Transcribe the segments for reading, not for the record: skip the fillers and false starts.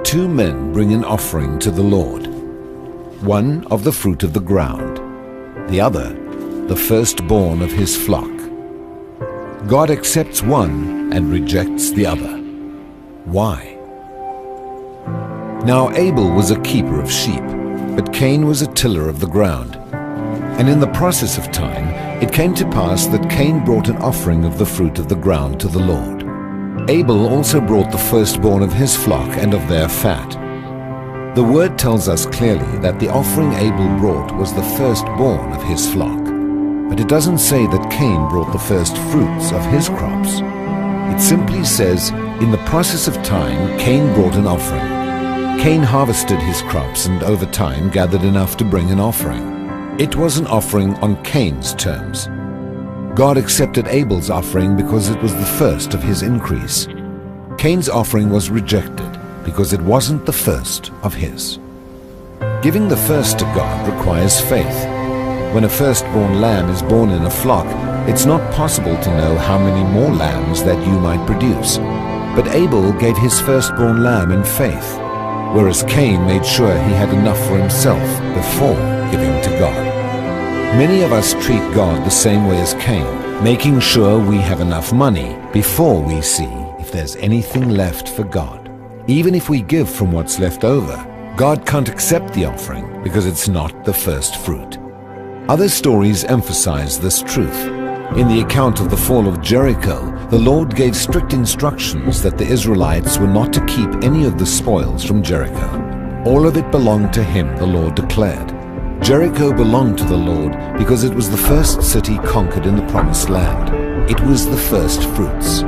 Two men bring an offering to the Lord, one of the fruit of the ground, the other the firstborn of his flock. God accepts one and rejects the other. Why? Now Abel was a keeper of sheep, but Cain was a tiller of the ground. And in the process of time, it came to pass that Cain brought an offering of the fruit of the ground to the Lord. Abel also brought the firstborn of his flock and of their fat. The word tells us clearly that the offering Abel brought was the firstborn of his flock. But it doesn't say that Cain brought the first fruits of his crops. It simply says, in the process of time, Cain brought an offering. Cain harvested his crops and over time gathered enough to bring an offering. It was an offering on Cain's terms. God accepted Abel's offering because it was the first of his increase. Cain's offering was rejected because it wasn't the first of his. Giving the first to God requires faith. When a firstborn lamb is born in a flock, it's not possible to know how many more lambs that you might produce. But Abel gave his firstborn lamb in faith, whereas Cain made sure he had enough for himself before giving to God. Many of us treat God the same way as Cain, making sure we have enough money before we see if there's anything left for God. Even if we give from what's left over, God can't accept the offering because it's not the first fruit. Other stories emphasize this truth. In the account of the fall of Jericho, the Lord gave strict instructions that the Israelites were not to keep any of the spoils from Jericho. All of it belonged to him, the Lord declared. Jericho belonged to the Lord because it was the first city conquered in the Promised Land. It was the first fruits.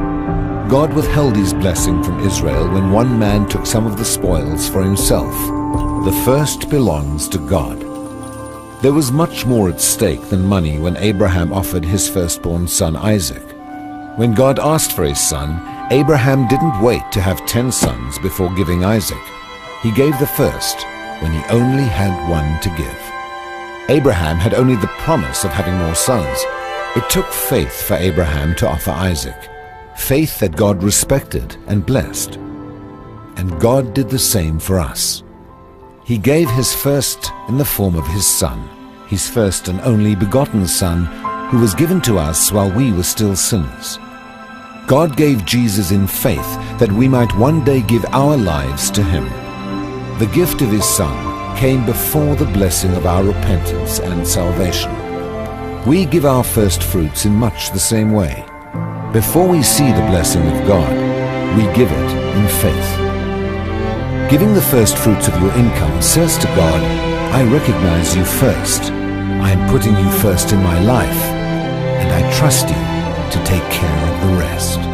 God withheld his blessing from Israel when one man took some of the spoils for himself. The first belongs to God. There was much more at stake than money when Abraham offered his firstborn son Isaac. When God asked for his son, Abraham didn't wait to have 10 sons before giving Isaac. He gave the first when he only had one to give. Abraham had only the promise of having more sons. It took faith for Abraham to offer Isaac, faith that God respected and blessed. And God did the same for us. He gave his first in the form of his Son, his first and only begotten Son, who was given to us while we were still sinners. God gave Jesus in faith that we might one day give our lives to him. The gift of his Son came before the blessing of our repentance and salvation. We give our first fruits in much the same way. Before we see the blessing of God, we give it in faith. Giving the first fruits of your income says to God, I recognize you first. I am putting you first in my life, and I trust you to take care of the rest.